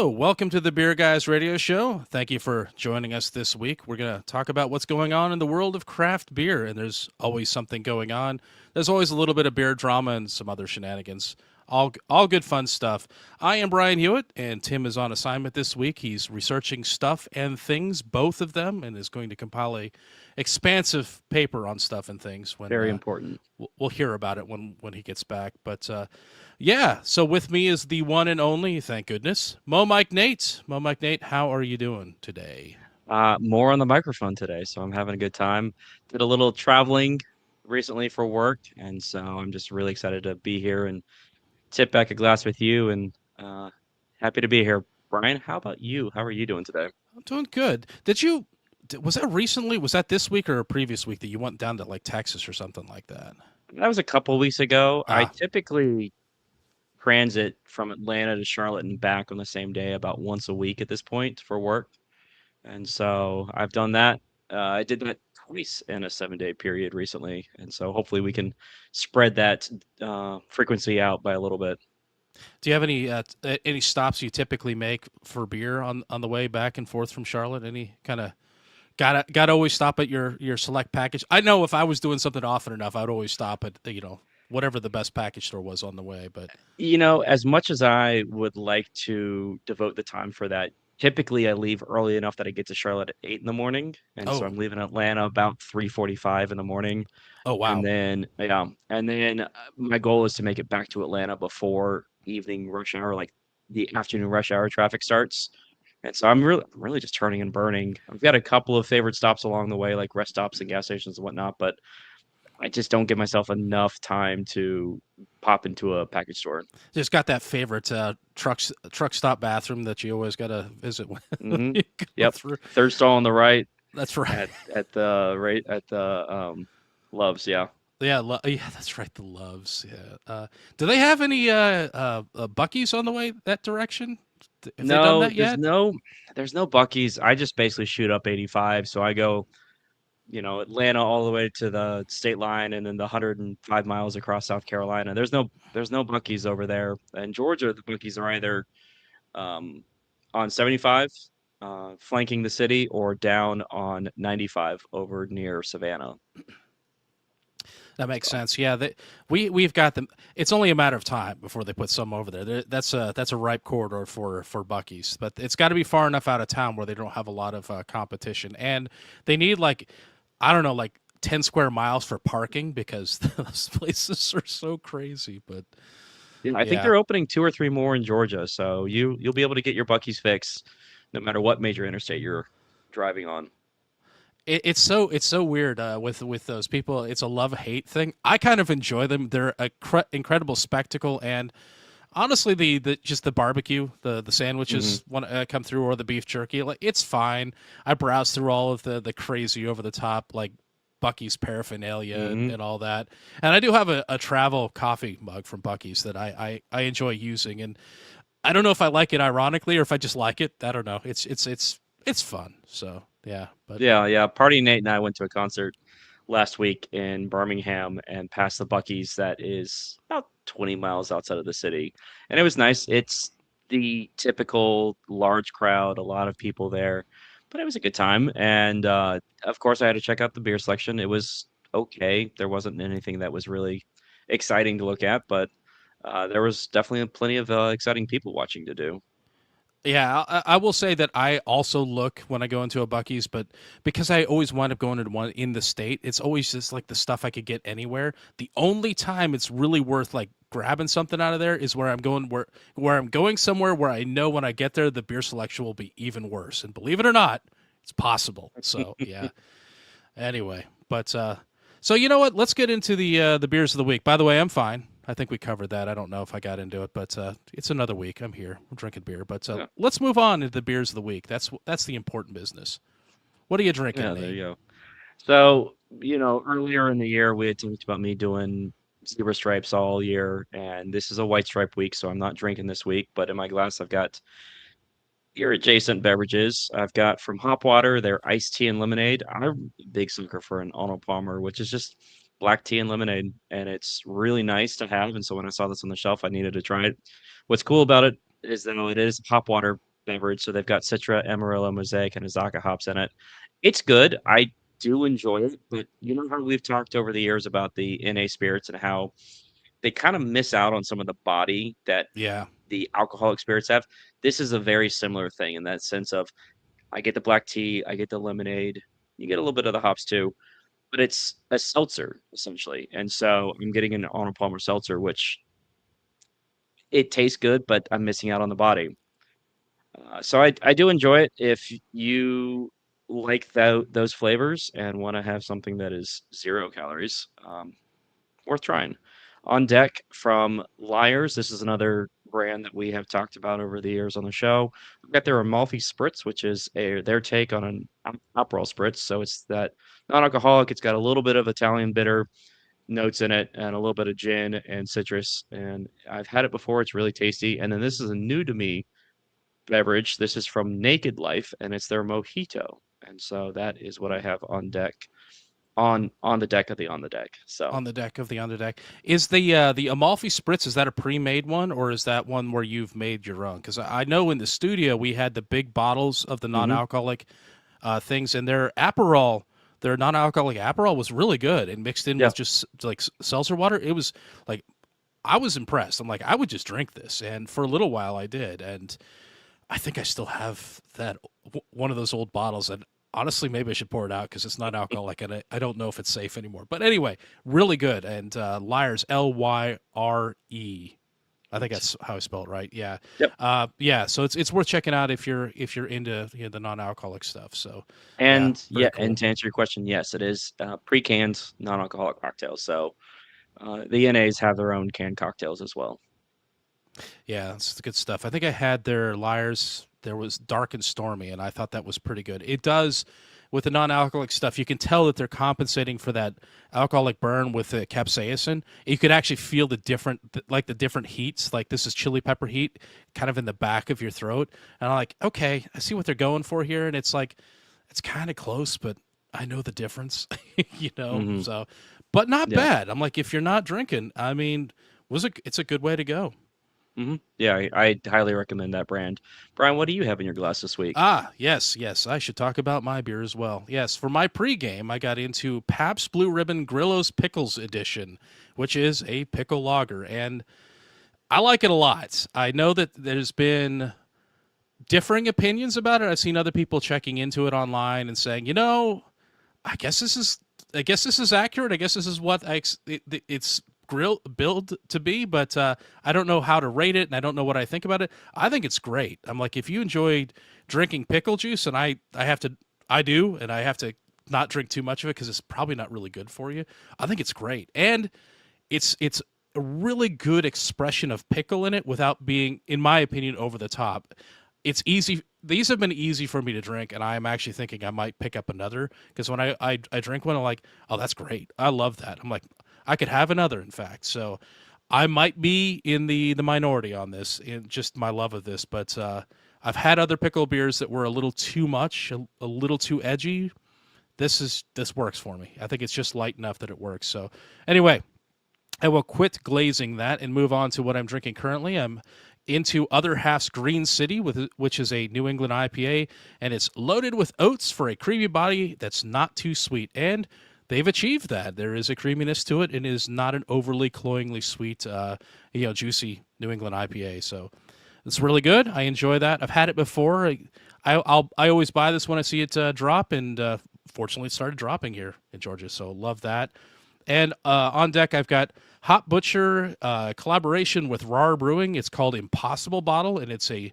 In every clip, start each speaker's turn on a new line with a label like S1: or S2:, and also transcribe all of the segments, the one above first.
S1: Hello, welcome to the Beer Guys Radio Show. Thank you for joining us this week. We're going to talk about what's going on in the world of craft beer, and there's always something going on. There's always a little bit of beer drama and some other shenanigans. All good fun stuff. I am Brian Hewitt, and Tim is on assignment this week. He's researching stuff and things, both of them, and is going to compile a expansive paper on stuff and things.
S2: Very important.
S1: We'll hear about it when he gets back. But yeah, so with me is the one and only, thank goodness, Mike Nate. Mike Nate, how are you doing today?
S2: More on the microphone today, so I'm having a good time. Did a little traveling recently for work, and so I'm just really excited to be here and tip back a glass with you, and happy to be here. Brian, how about you? How are you doing today?
S1: I'm doing good. Was that recently? Was that this week or a previous week that you went down to like Texas or something like that?
S2: That was a couple weeks ago. I
S1: Ah,
S2: typically transit from Atlanta to Charlotte and back on the same day about once a week at this point for work. And so I've done that. I did that twice in a 7-day period recently. And so hopefully we can spread that frequency out by a little bit.
S1: do you have any stops you typically make for beer on the way back and forth from Charlotte? Any kind of gotta always stop at your select package? I know if I was doing something often enough, I'd always stop at whatever the best package store was on the way. But
S2: As much as I would like to devote the time for that, typically I leave early enough that I get to Charlotte at 8 in the morning. And so
S1: oh
S2: I'm leaving Atlanta about 3:45 in the morning.
S1: oh
S2: And
S1: wow,
S2: then, my goal is to make it back to Atlanta before evening rush hour, like the afternoon rush hour traffic starts. And so I'm really just turning and burning. I've got a couple of favorite stops along the way, like rest stops and gas stations and whatnot, but I just don't give myself enough time to pop into a package store.
S1: just got that favorite truck stop bathroom that you always gotta visit when
S2: Hmm.
S1: you go
S2: Yep.
S1: through.
S2: Third stall on the right
S1: That's right.
S2: at the Loves. Yeah.
S1: Yeah, yeah, that's right. The Loves. Yeah. Do they have any Bucky's on the way that direction? Have they done
S2: No,
S1: that yet?
S2: there's no Bucky's. I just basically shoot up 85. So I go, Atlanta all the way to the state line and then the 105 miles across South Carolina. There's no Bucky's over there. In Georgia, the Bucky's are either um, on 75, flanking the city, or down on 95 over near Savannah.
S1: That makes
S2: So,
S1: sense. Yeah, we've got them. It's only a matter of time before they put some over there. That's a ripe corridor for Bucky's, but it's got to be far enough out of town where they don't have a lot of competition, and they need like I don't know, like 10 square miles for parking because those places are so crazy. But
S2: yeah, I think
S1: yeah,
S2: they're opening 2 or 3 more in Georgia. So you'll be able to get your Bucky's fix no matter what major interstate you're driving on.
S1: it's so weird with those people. It's a love hate thing. I kind of enjoy them. They're a incredible spectacle, and honestly, the just the barbecue, the
S2: Hmm.
S1: sandwiches want to come through, or the beef jerky, like it's fine. I browse through all of the crazy over the top like Bucky's paraphernalia and,
S2: Hmm.
S1: and all that, and I do have a travel coffee mug from Bucky's that I enjoy using, and I don't know if I like it ironically or if I just like it. I don't know. It's fun. So yeah, but
S2: Yeah, yeah. Party Nate and I went to a concert last week in Birmingham and past the Bucky's that is about 20 miles outside of the city. And it was nice. It's the typical large crowd, a lot of people there, but it was a good time. And of course, I had to check out the beer selection. It was okay. There wasn't anything that was really exciting to look at, but there was definitely plenty of exciting people watching to do.
S1: yeah, I will say that I also look when I go into a Bucky's, but because I always wind up going to one in the state, it's always just like the stuff I could get anywhere. The only time it's really worth like grabbing something out of there is where I'm going somewhere where I know when I get there the beer selection will be even worse. And believe it or not, it's possible. So yeah. Anyway, but so you know what? Let's get into the beers of the week. By the way, I'm fine. I think we covered that. I don't know if I got into it, but it's another week. I'm here. I'm drinking beer. But
S2: Yeah,
S1: let's move on into the beers of the week. That's the important business. What are you drinking,
S2: yeah, there
S1: Nate?
S2: you go. So, earlier in the year, we had talked about me doing zebra stripes all year, and this is a white stripe week, so I'm not drinking this week. But in my glass, I've got your adjacent beverages. I've got from Hopwater their iced tea and lemonade. I'm a big sucker for an Arnold Palmer, which is just black tea and lemonade, and it's really nice to have. And so when I saw this on the shelf, I needed to try it. What's cool about it is that it is Hopwater. beverage. So they've got Citra, Amarillo, Mosaic, and Azacca hops in it. It's good. I do enjoy it, but you know how we've talked over the years about the NA spirits and how they kind of miss out on some of the body that
S1: Yeah.
S2: the alcoholic spirits have. This is a very similar thing in that sense of I get the black tea, I get the lemonade, you get a little bit of the hops too, but it's a seltzer essentially. And so I'm getting an Arnold Palmer seltzer, which it tastes good, but I'm missing out on the body. So I do enjoy it if you like those flavors and want to have something that is 0 calories. Worth trying. On deck from Liars, this is another brand that we have talked about over the years on the show. We've got their Amalfi Spritz, which is their take on an Aperol Spritz. So it's that non-alcoholic. It's got a little bit of Italian bitter notes in it and a little bit of gin and citrus. And I've had it before. It's really tasty. And then this is a new to me beverage. This is from Naked Life, and it's their mojito. And so that is what I have on deck, on the deck of the on the deck. So
S1: On the deck of the on the deck. Is the Amalfi Spritz, is that a pre-made one, or is that one where you've made your own? Because I know in the studio we had the big bottles of the
S2: mhm.
S1: non-alcoholic things, and their Aperol, their non-alcoholic Aperol was really good, and mixed in
S2: Yeah.
S1: with just like seltzer water. It was like I was impressed. I'm like, I would just drink this, and for a little while I did, and I think I still have that one of those old bottles, and honestly, maybe I should pour it out because it's not alcoholic, and I don't know if it's safe anymore. But anyway, really good. And Lyres, Lyre. I think
S2: Nice.
S1: that's how I spell it right. Yeah,
S2: Yep.
S1: yeah. So it's worth checking out if you're into the non-alcoholic stuff. So yeah,
S2: And yeah,
S1: very
S2: and
S1: cool.
S2: to answer your question, yes, it is pre-canned non-alcoholic cocktails. So the NAs have their own canned cocktails as well.
S1: Yeah, it's good stuff. I think I had their Liars. There was Dark and Stormy, and I thought that was pretty good. It does, with the non-alcoholic stuff, you can tell that they're compensating for that alcoholic burn with the capsaicin. You could actually feel the different, like the different heats. Like this is chili pepper heat, kind of in the back of your throat. And I'm like, okay, I see what they're going for here, and it's like, it's kind of close, but I know the difference, you know.
S2: Hmm.
S1: So, but not
S2: Yeah.
S1: bad. I'm like, if you're not drinking, I mean, it's a good way to go.
S2: Yeah, I highly recommend that brand. Brian, what do you have in your glass this week?
S1: Ah, yes, yes. I should talk about my beer as well. Yes, for my pregame, I got into Pabst Blue Ribbon Grillo's Pickles Edition, which is a pickle lager, and I like it a lot. I know that there's been differing opinions about it. I've seen other people checking into it online and saying, I guess this is, I guess this is accurate. I guess this is what it's grill build to be, but I don't know how to rate it, and I don't know what I think about it. I think it's great. I'm like, if you enjoyed drinking pickle juice, and I do, and I have to not drink too much of it because it's probably not really good for you. I think it's great, and it's a really good expression of pickle in it without being, in my opinion, over the top. It's easy. These have been easy for me to drink, and I'm actually thinking I might pick up another because when I drink one, I'm like, oh, that's great. I love that. I'm like, I could have another, in fact. So I might be in the minority on this, in just my love of this. But I've had other pickle beers that were a little too much, a little too edgy. This works for me. I think it's just light enough that it works. So anyway, I will quit glazing that and move on to what I'm drinking currently. I'm into Other Half's Green City, which is a New England IPA, and it's loaded with oats for a creamy body that's not too sweet. And they've achieved that. There is a creaminess to it, and is not an overly cloyingly sweet, juicy New England IPA. So it's really good. I enjoy that. I've had it before. I always buy this when I see it drop, and fortunately, it started dropping here in Georgia. So love that. And on deck, I've got Hop Butcher collaboration with RAR Brewing. It's called Impossible Bottle, and it's a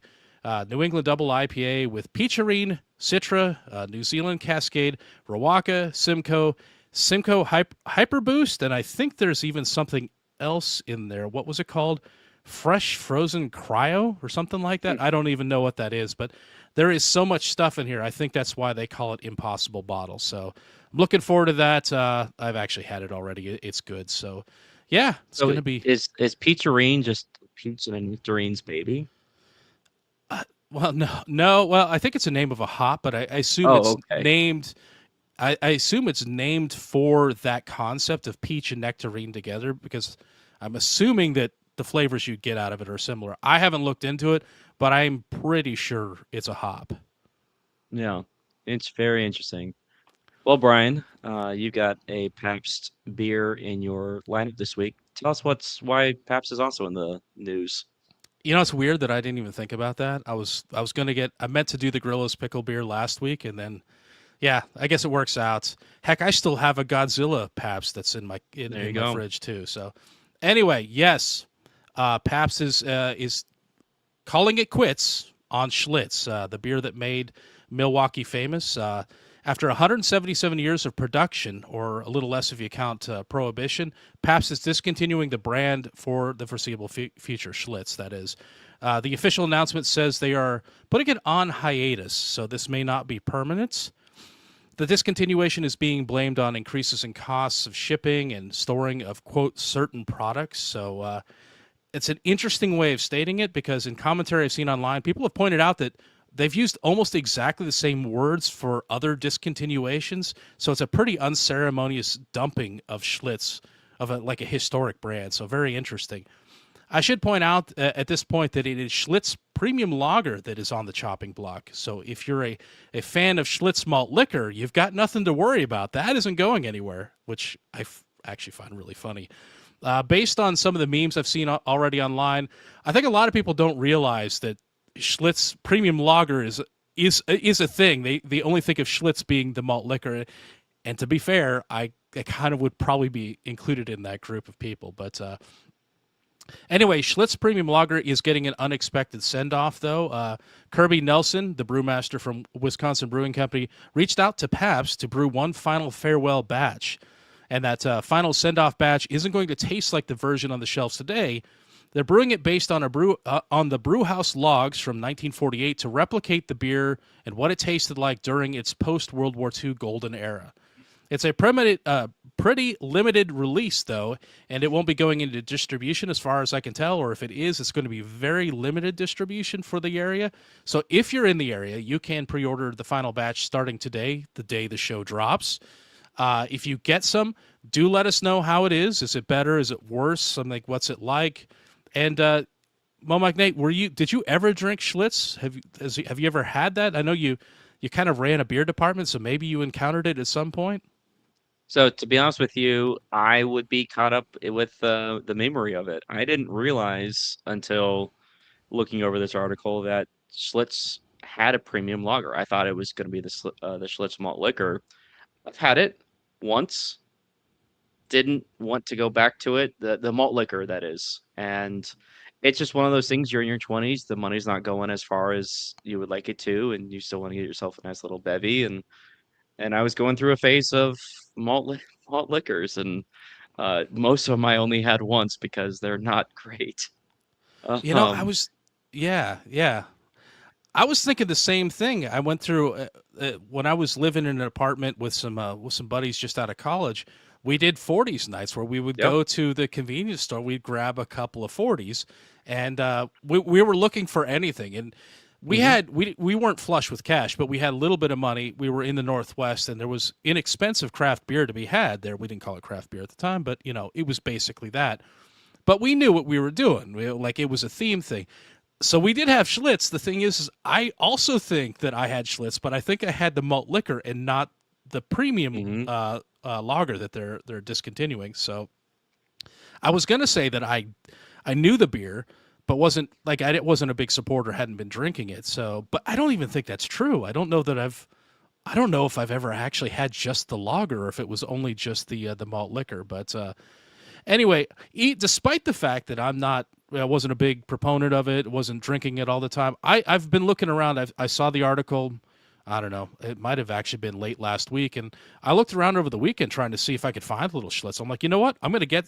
S1: New England double IPA with Peacherine, Citra, New Zealand Cascade, Rawaka, Simcoe Hyper Boost, and I think there's even something else in there. What was it called? Fresh Frozen Cryo or something like that. I don't even know what that is, but there is so much stuff in here. I think that's why they call it Impossible Bottle. So I'm looking forward to that. I've actually had it already. It's good. So yeah, it's
S2: So
S1: gonna be.
S2: is Peacherine just Peach and Nectarine's baby?
S1: Well, no. Well, I think it's a name of a hop, but I assume
S2: Oh,
S1: it's
S2: okay.
S1: named. I assume it's named for that concept of peach and nectarine together because I'm assuming that the flavors you get out of it are similar. I haven't looked into it, but I'm pretty sure it's a hop.
S2: Yeah, it's very interesting. Well, Brian, you got a Pabst beer in your lineup this week. Tell us why Pabst is also in the news.
S1: You know, it's weird that I didn't even think about that. I was gonna get I meant to do the Grillo's pickle beer last week, and then yeah, I guess it works out. Heck, I still have a Godzilla Pabst that's in my
S2: There you
S1: my
S2: go.
S1: fridge too. So anyway, yes, Pabst is calling it quits on Schlitz, the beer that made Milwaukee famous. After 177 years of production, or a little less if you count Prohibition, Pabst is discontinuing the brand for the foreseeable future. Schlitz, that is. The official announcement says they are putting it on hiatus, so this may not be permanent. The discontinuation is being blamed on increases in costs of shipping and storing of, quote, certain products. So it's an interesting way of stating it, because in commentary I've seen online, people have pointed out that they've used almost exactly the same words for other discontinuations. So it's a pretty unceremonious dumping of Schlitz, of like a historic brand. So very interesting. I should point out at this point that it is Schlitz Premium Lager that is on the chopping block. So if you're a fan of Schlitz malt liquor, you've got nothing to worry about. That isn't going anywhere, which actually find really funny. Based on some of the memes I've seen already online, I think a lot of people don't realize that Schlitz Premium Lager is a thing. They only think of Schlitz being the malt liquor, and to be fair, I kind of would probably be included in that group of people. But anyway, Schlitz Premium Lager is getting an unexpected send-off, though. Kirby Nelson, the brewmaster from Wisconsin Brewing Company, reached out to Pabst to brew one final farewell batch. And that final send-off batch isn't going to taste like the version on the shelves today. They're brewing it based on on the brewhouse logs from 1948 to replicate the beer and what it tasted like during its post-World War II golden era. It's a pretty limited release, though, and it won't be going into distribution as far as I can tell, or if it is, it's going to be very limited distribution for the area. So if you're in the area, you can pre-order the final batch starting today, the day the show drops. If you get some, do let us know how it is. Is it better? Is it worse? I'm like, what's it like? And Mo Magnate, did you ever drink Schlitz? Have you ever had that? I know you kind of ran a beer department, so maybe you encountered it at some point.
S2: So to be honest with you, I would be caught up with the memory of it. I didn't realize until looking over this article that Schlitz had a premium lager. I thought it was going to be the Schlitz malt liquor. I've had it once. Didn't want to go back to it. The malt liquor, that is. And it's just one of those things. You're in your 20s. The money's not going as far as you would like it to, and you still want to get yourself a nice little bevy. And I was going through a phase of malt liquors, and most of them I only had once because they're not great.
S1: You know,
S2: Um,
S1: yeah. I was thinking the same thing. I went through when I was living in an apartment with some buddies just out of college. We did 40s nights where we would
S2: yep.
S1: go to the convenience store. We'd grab a couple of 40s, and we were looking for anything. And
S2: Hmm.
S1: we weren't flush with cash, but we had a little bit of money. We were in the Northwest, and there was inexpensive craft beer to be had there. We didn't call it craft beer at the time, but it was basically that. But we knew what we were doing. Like it was a theme thing. So we did have Schlitz. The thing is I also think that I had Schlitz, but I think I had the malt liquor and not the premium
S2: Hmm.
S1: lager that they're discontinuing. So I was gonna say that I knew the beer, but wasn't a big supporter, hadn't been drinking it. So, but I don't even think that's true. I don't know if I've ever actually had just the lager, or if it was only just the malt liquor. But anyway, despite the fact that I wasn't a big proponent of it, wasn't drinking it all the time. I've been looking around. I saw the article. I don't know. It might have actually been late last week, and I looked around over the weekend trying to see if I could find a little Schlitz. I'm like, you know what? I'm gonna get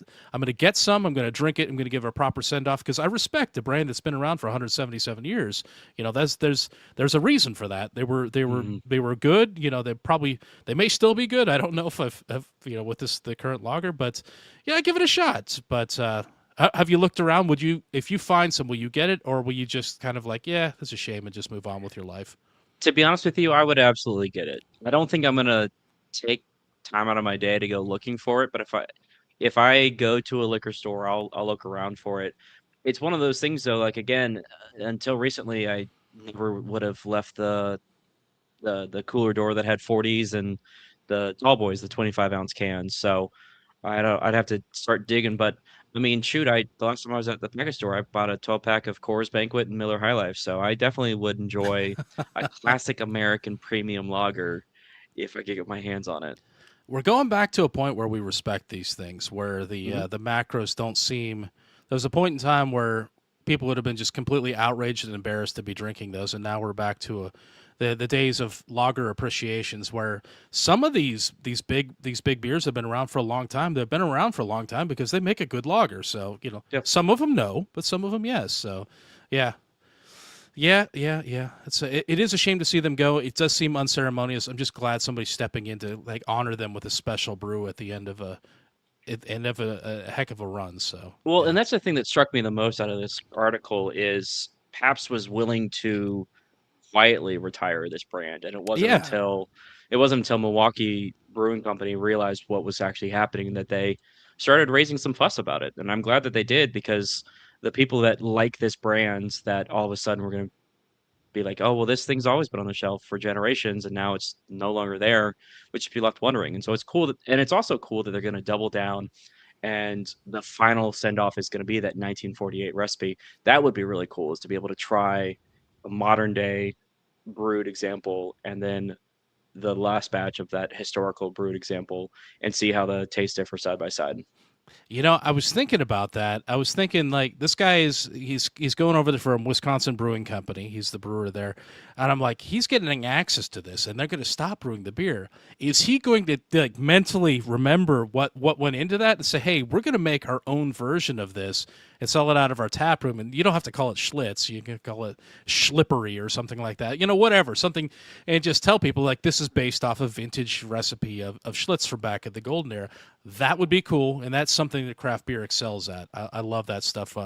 S1: some. I'm gonna drink it. I'm gonna give it a proper send off because I respect a brand that's been around for 177 years. There's a reason for that.
S2: Hmm.
S1: They were good. They may still be good. I don't know if I've with the current lager, but yeah, give it a shot. But have you looked around? If you find some, will you get it, or will you just kind of like, yeah, that's a shame, and just move on with your life?
S2: To be honest with you, I would absolutely get it. I don't think I'm gonna take time out of my day to go looking for it, but if I go to a liquor store, I'll look around for it. It's one of those things though, like again, until recently, I never would have left the cooler door that had 40s and the tall boys, the 25-ounce cans. So I'd have to start digging. But I mean, shoot, the last time I was at the package store, I bought a 12-pack of Coors Banquet and Miller High Life. So I definitely would enjoy a classic American premium lager if I could get my hands on it.
S1: We're going back to a point where we respect these things, where
S2: Hmm.
S1: the macros don't seem. There was a point in time where people would have been just completely outraged and embarrassed to be drinking those, and now we're back to the days of lager appreciations, where some of these big beers have been around for a long time. They've been around for a long time because they make a good lager. So
S2: Yeah.
S1: some of them no, but some of them yes. So yeah, yeah. It is a shame to see them go. It does seem unceremonious. I'm just glad somebody's stepping in to like honor them with a special brew at the end of a heck of a run. So
S2: Well,
S1: yeah,
S2: and that's the thing that struck me the most out of this article is Pabst was willing to quietly retire this brand, and
S1: yeah.
S2: it wasn't until Milwaukee Brewing Company realized what was actually happening that they started raising some fuss about it. And I'm glad that they did because the people that like this brand that all of a sudden were going to be like, oh well, this thing's always been on the shelf for generations, and now it's no longer there, which be left wondering. And so it's cool that, and it's also cool that they're going to double down and the final send off is going to be that 1948 recipe. That would be really cool is to be able to try a modern day brewed example and then the last batch of that historical brewed example and see how the taste differ side by side.
S1: I was thinking about that. I was thinking like this guy is he's going over there from Wisconsin Brewing Company. He's the brewer there, and I'm like he's getting access to this, and they're going to stop brewing the beer. Is he going to like mentally remember what went into that and say, hey, we're going to make our own version of this and sell it out of our tap room? And you don't have to call it Schlitz. You can call it Schlippery or something like that. Whatever something, and just tell people like this is based off a vintage recipe of Schlitz from back at the golden era. That would be cool, and that's something that craft beer excels at. I love that stuff.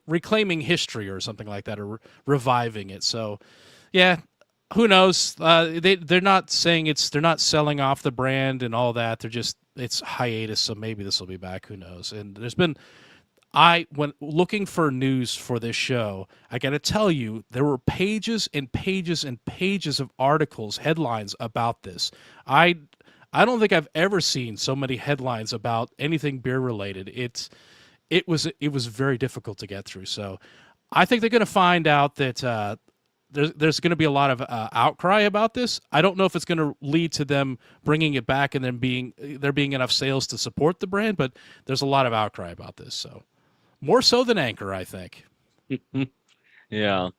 S1: Reclaiming history or something like that, or reviving it. So, yeah, who knows? They're not saying they're not selling off the brand and all that. They're just it's hiatus, so maybe this will be back. Who knows? And there's been when looking for news for this show, I got to tell you, there were pages and pages and pages of articles, headlines about this. I I don't think I've ever seen so many headlines about anything beer related. It was very difficult to get through. So I think they're going to find out that there's going to be a lot of outcry about this. I don't know if it's going to lead to them bringing it back and then there being enough sales to support the brand, but there's a lot of outcry about this. So more so than Anchor, I think.
S2: Yeah.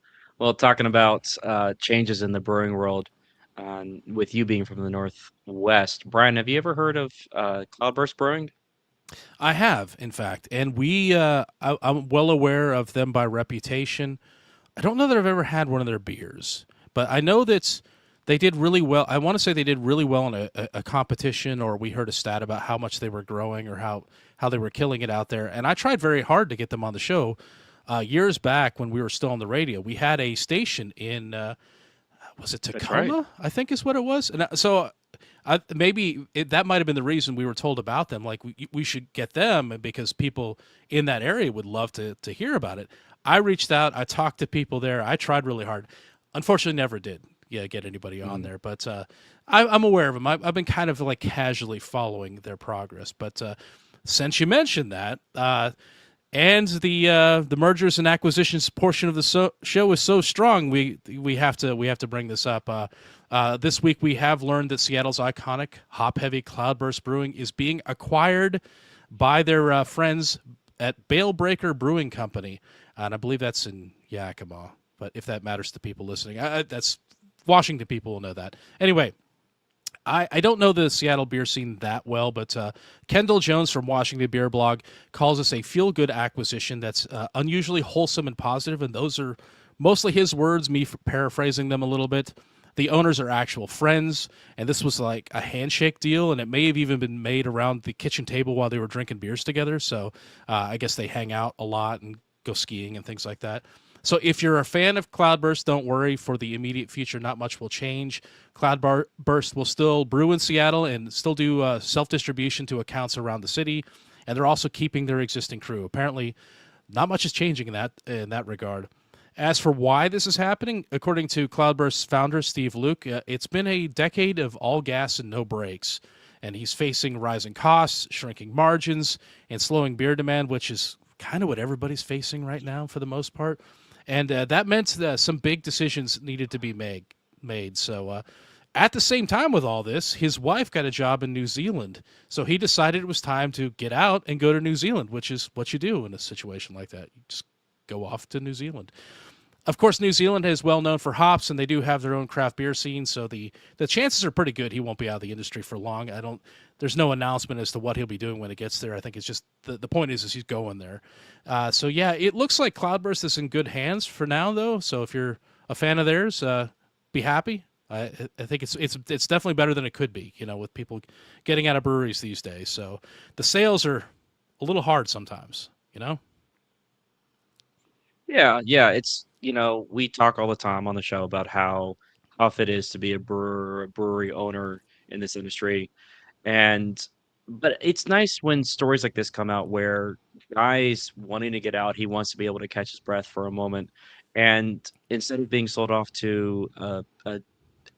S2: Well, talking about changes in the brewing world, with you being from the Northwest, Brian, have you ever heard of Cloudburst Brewing?
S1: I have, in fact, and I'm well aware of them by reputation. I don't know that I've ever had one of their beers, but I know that they did really well. I want to say they did really well in a competition, or we heard a stat about how much they were growing or how they were killing it out there. And I tried very hard to get them on the show years back when we were still on the radio. We had a station in was it
S2: That's right.
S1: Tacoma? I think is what it was. And so that might have been the reason we were told about them. Like we should get them because people in that area would love to hear about it. I reached out. I talked to people there. I tried really hard. Unfortunately, never did. Yeah, get anybody on
S2: Mhm.
S1: there. But I'm aware of them. I've been kind of like casually following their progress. But since you mentioned that, and the mergers and acquisitions portion of the show is so strong, we have to bring this up. This week we have learned that Seattle's iconic hop heavy Cloudburst Brewing is being acquired by their friends at Bale Breaker Brewing Company, and I believe that's in Yakima. But if that matters to people listening, that's Washington people will know that. Anyway, I don't know the Seattle beer scene that well, but Kendall Jones from Washington Beer Blog calls us a feel good acquisition that's unusually wholesome and positive, and those are mostly his words, me paraphrasing them a little bit. The owners are actual friends, and this was like a handshake deal, and it may have even been made around the kitchen table while they were drinking beers together. So I guess they hang out a lot and go skiing and things like that. So if you're a fan of Cloudburst, don't worry. For the immediate future, not much will change. Cloudburst will still brew in Seattle and still do self-distribution to accounts around the city, and they're also keeping their existing crew. Apparently, not much is changing in that regard. As for why this is happening, according to Cloudburst's founder Steve Luke, it's been a decade of all gas and no brakes, and he's facing rising costs, shrinking margins, and slowing beer demand, which is kind of what everybody's facing right now for the most part. And that meant that some big decisions needed to be made. So at the same time with all this, his wife got a job in New Zealand. So he decided it was time to get out and go to New Zealand, which is what you do in a situation like that. You just go off to New Zealand. Of course, New Zealand is well known for hops, and they do have their own craft beer scene. So the chances are pretty good he won't be out of the industry for long. I don't. There's no announcement as to what he'll be doing when he gets there. I think it's just the point is he's going there. So yeah, it looks like Cloudburst is in good hands for now, though. So if you're a fan of theirs, be happy. I think it's definitely better than it could be. With people getting out of breweries these days. So the sales are a little hard sometimes.
S2: Yeah. It's we talk all the time on the show about how tough it is to be a brewery owner in this industry. And but it's nice when stories like this come out where guys wanting to get out, he wants to be able to catch his breath for a moment. And instead of being sold off to a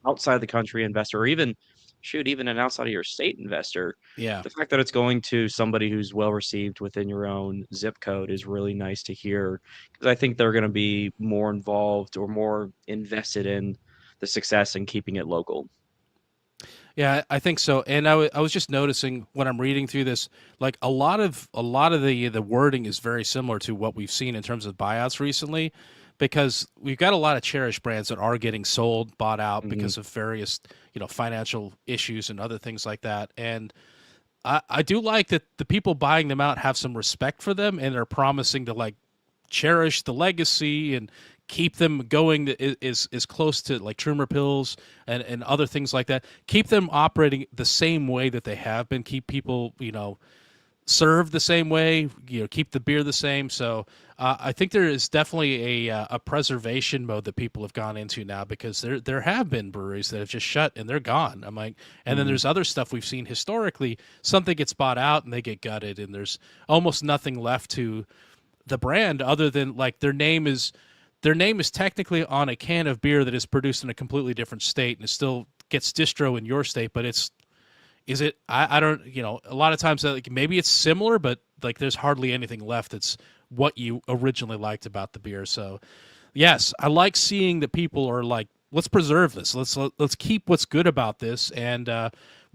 S2: outside the country investor, or even shoot, even an outside of your state investor,
S1: Yeah.
S2: the fact that it's going to somebody who's well received within your own zip code is really nice to hear, because I think they're going to be more involved or more invested in the success and keeping it local.
S1: Yeah, I think so. And I was just noticing when I'm reading through this, like a lot of the wording is very similar to what we've seen in terms of buyouts recently, because we've got a lot of cherished brands that are getting sold, bought out
S2: Mhm.
S1: because of various financial issues and other things like that. And I do like that the people buying them out have some respect for them and are promising to like cherish the legacy and keep them going is close to like Trumer Pills and other things like that. Keep them operating the same way that they have been. Keep people, served the same way. Keep the beer the same. So I think there is definitely a preservation mode that people have gone into now, because there have been breweries that have just shut and they're gone. I'm like, and then
S2: Mhm.
S1: there's other stuff we've seen historically. Something gets bought out and they get gutted, and there's almost nothing left to the brand other than like their name is technically on a can of beer that is produced in a completely different state, and it still gets distro in your state, but is it I don't a lot of times like maybe it's similar, but like there's hardly anything left that's what you originally liked about the beer. So yes, I like seeing that people are like, let's preserve this. Let's keep what's good about this, and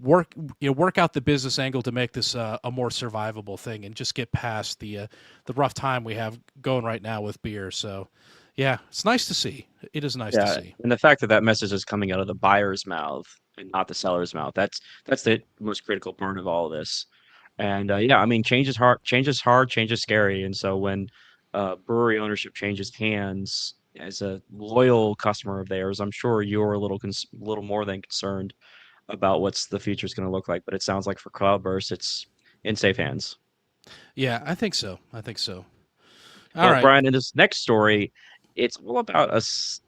S1: work out the business angle to make this a more survivable thing, and just get past the rough time we have going right now with beer. So yeah, it's nice to see. It is nice to
S2: Yeah,
S1: see.
S2: and the fact that that message is coming out of the buyer's mouth and not the seller's mouth, that's the most critical part of all of this. And yeah, I mean, change is hard, change is hard, change is scary. And so when brewery ownership changes hands, as a loyal customer of theirs, I'm sure you're a little more than concerned about what's the future is going to look like. But it sounds like for Cloudburst, it's in safe hands.
S1: Yeah, I think so. I think so. All
S2: Well,
S1: right.
S2: Brian, in this next story, it's all about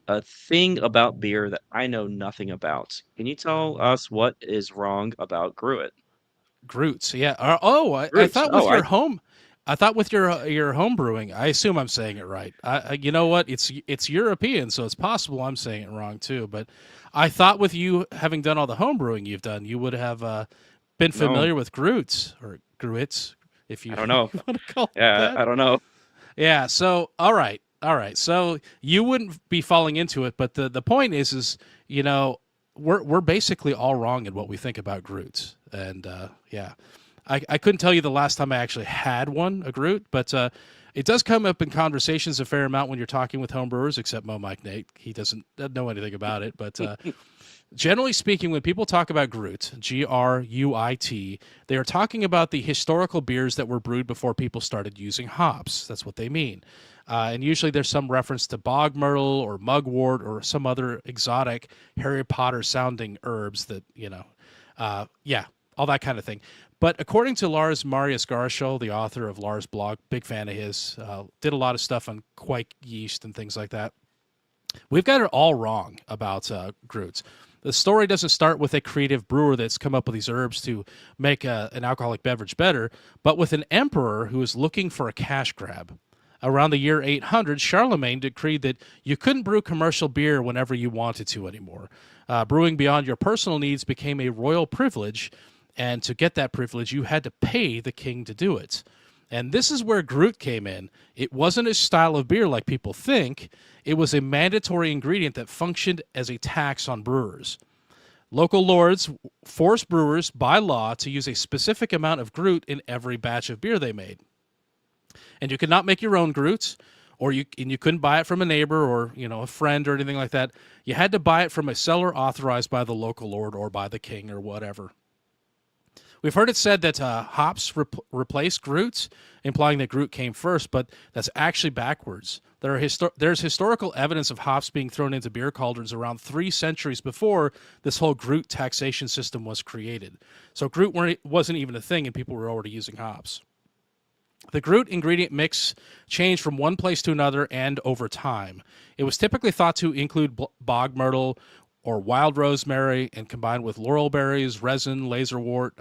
S2: a thing about beer that I know nothing about. Can you tell us what is wrong about Gruit?
S1: Groots. Yeah. Oh, I
S2: Roots.
S1: thought with
S2: Oh,
S1: your home, I thought with your home brewing. I assume I'm saying it right. You know what? It's European, so it's possible I'm saying it wrong too. But I thought with you having done all the home brewing you've done, you would have been
S2: no,
S1: familiar with Groots or Gruits, if
S2: I
S1: you,
S2: don't know.
S1: you want to call it
S2: Yeah,
S1: that.
S2: I don't know.
S1: Yeah. So all right, all right. So you wouldn't be falling into it, but the point is we're basically all wrong in what we think about Groots, and yeah, I couldn't tell you the last time I actually had one a Groot, but it does come up in conversations a fair amount when you're talking with homebrewers, except Mo Mike Nate. He doesn't know anything about it, but generally speaking, when people talk about Gruit, Gruit, they are talking about the historical beers that were brewed before people started using hops. That's what they mean. And usually there's some reference to bog myrtle or mugwort or some other exotic Harry Potter sounding herbs that, yeah, all that kind of thing. But according to Lars Marius Garshol, the author of Lars' blog, big fan of his, did a lot of stuff on quake yeast and things like that. We've got it all wrong about Groots. The story doesn't start with a creative brewer that's come up with these herbs to make an alcoholic beverage better, but with an emperor who is looking for a cash grab. Around the year 800, Charlemagne decreed that you couldn't brew commercial beer whenever you wanted to anymore. Brewing beyond your personal needs became a royal privilege, and to get that privilege, you had to pay the king to do it. And this is where Groot came in. It wasn't a style of beer like people think. It was a mandatory ingredient that functioned as a tax on brewers. Local lords forced brewers by law to use a specific amount of Groot in every batch of beer they made. And you could not make your own Groots, or you couldn't buy it from a neighbor or a friend or anything like that. You had to buy it from a seller authorized by the local lord or by the king or whatever. We've heard it said that hops replaced Groots, implying that Groot came first, but that's actually backwards. There's historical evidence of hops being thrown into beer cauldrons around 3 centuries before this whole Groot taxation system was created. So Groot wasn't even a thing, and people were already using hops. The Groot ingredient mix changed from one place to another and over time. It was typically thought to include bog myrtle or wild rosemary and combined with laurel berries, resin, laserwort.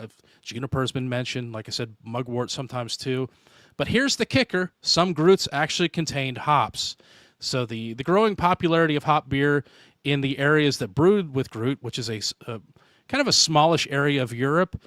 S1: Juniper's been mentioned. Like I said, mugwort sometimes too. But here's the kicker. Some Groots actually contained hops. So the growing popularity of hop beer in the areas that brewed with Groot, which is a kind of a smallish area of Europe,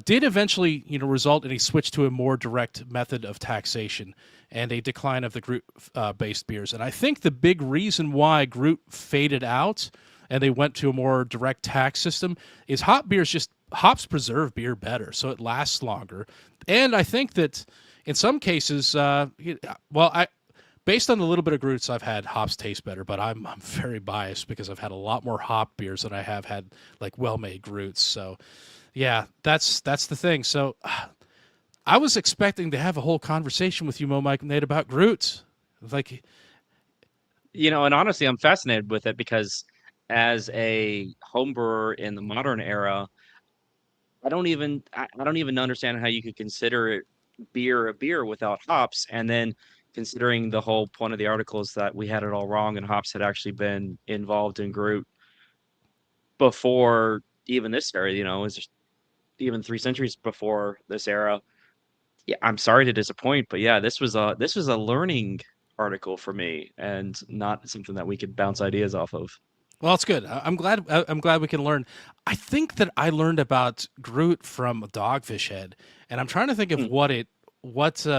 S1: did eventually result in a switch to a more direct method of taxation and a decline of the Groot-based beers. And I think the big reason why Groot faded out and they went to a more direct tax system is hops preserve beer better, so it lasts longer. And I think that in some cases, based on the little bit of Groots I've had, hops taste better, but I'm very biased because I've had a lot more hop beers than I have had like well-made Groots. So yeah, that's the thing. So I was expecting to have a whole conversation with you, Mo, Mike, and Nate, about Groots. Like,
S2: and honestly, I'm fascinated with it because as a home brewer in the modern era, I don't even understand how you could consider beer a beer without hops. And then considering the whole point of the article is that we had it all wrong and hops had actually been involved in Groot before even this era, it was just even 3 centuries before this era. Yeah, I'm sorry to disappoint, but yeah, this was a learning article for me and not something that we could bounce ideas off of.
S1: well, it's good. I'm glad we can learn. I think that I learned about Groot from Dogfish Head, and I'm trying to think of what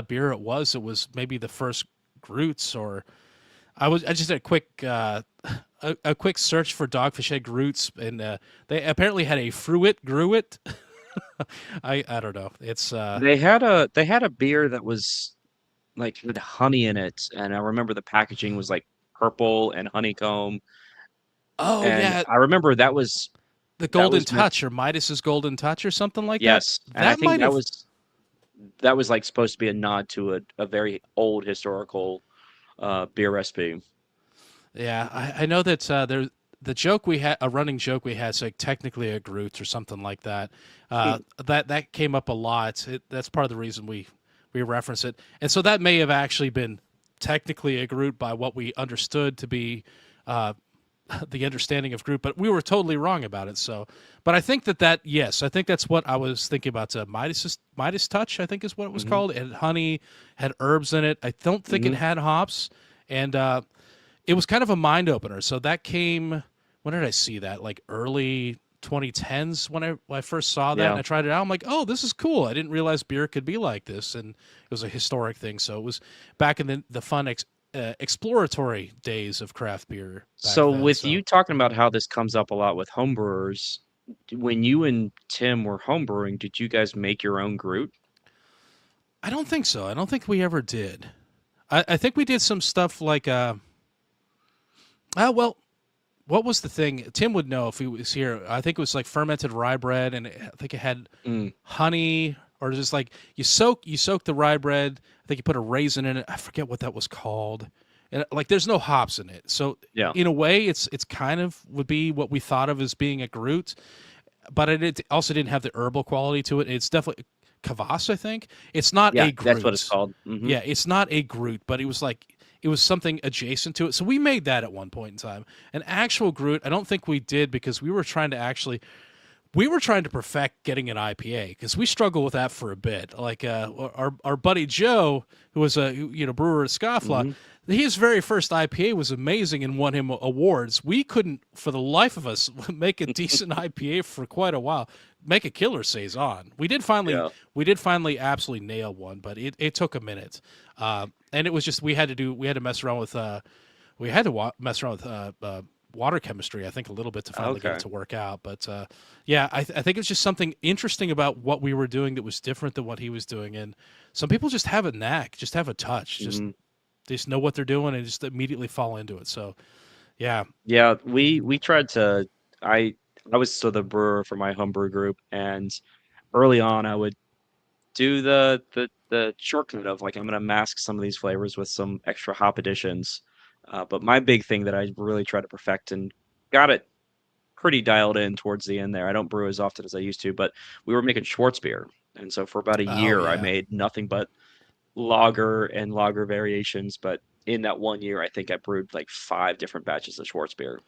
S1: beer it was. It was maybe the first Groots, or I just did a quick search for Dogfish Head Groots, and they apparently had a Fruit Gruit. I don't know. It's
S2: They had a beer that was like with honey in it, and I remember the packaging was like purple and honeycomb.
S1: oh
S2: And
S1: yeah,
S2: I remember that was
S1: the Golden
S2: was meant,
S1: Touch or Midas's Golden Touch or something like
S2: yes,
S1: that.
S2: and I
S1: That
S2: think
S1: might have.
S2: that was like supposed to be a nod to a very old historical beer recipe.
S1: Yeah, I know that the joke we had, a running joke we had, is like technically a Groot or something like that. That came up a lot. That's part of the reason we reference it, and so that may have actually been technically a Groot by what we understood to be the understanding of Groot, but we were totally wrong about it. So, but I think yes, I think that's what I was thinking about. Midas Touch, I think is what it was called. It had honey, had herbs in it. I don't think it had hops, and it was kind of a mind opener. So that came. When did I see that? Like early 2010s when I first saw that, and I tried it out. I'm like, oh, this is cool. I didn't realize beer could be like this, and it was a historic thing. So it was back in the fun exploratory days of craft beer.
S2: So with you talking about how this comes up a lot with homebrewers, when you and Tim were homebrewing, did you guys make your own Groot?
S1: I don't think so. I don't think we ever did. I think we did some stuff like well, what was the thing? Tim would know if he was here. I think it was like fermented rye bread, and I think it had honey, or just like you soak the rye bread. I think you put a raisin in it. I forget what that was called. And like, there's no hops in it, so in a way, it's kind of would be what we thought of as being a Groot. but it also didn't have the herbal quality to it. It's definitely Kvass, I think. It's not
S2: Yeah,
S1: a
S2: that's what it's
S1: Groot.
S2: called. Hmm.
S1: Yeah, it's not a Groot, but it was like it was something adjacent to it. So we made that at one point in time. An actual Groot, I don't think we did because we were trying to perfect getting an IPA because we struggled with that for a bit. Like our buddy Joe, who was a brewer at Scofflaw,
S2: Hmm.
S1: his very first IPA was amazing and won him awards. We couldn't, for the life of us, make a decent IPA for quite a while. Make a killer saison.
S2: Yeah.
S1: We did finally absolutely nail one, but it took a minute. And it was just we had to mess around with mess around with water chemistry, I think, a little bit to finally get it
S2: Okay.
S1: to work out. But yeah, I think it's just something interesting about what we were doing that was different than what he was doing. And some people just have a knack, just have a touch, just
S2: Hmm.
S1: they just know what they're doing and just immediately fall into it. So yeah.
S2: Yeah, we tried to. I was still the brewer for my homebrew group, and early on, I would do the shortcut of like I'm gonna mask some of these flavors with some extra hop additions. But my big thing that I really try to perfect and got it pretty dialed in towards the end there. I don't brew as often as I used to, but we were making Schwartz beer, and so for about a
S1: Oh
S2: year, I
S1: yeah.
S2: made nothing but lager and lager variations. But in that one year, I think I brewed like 5 different batches of Schwartz beer.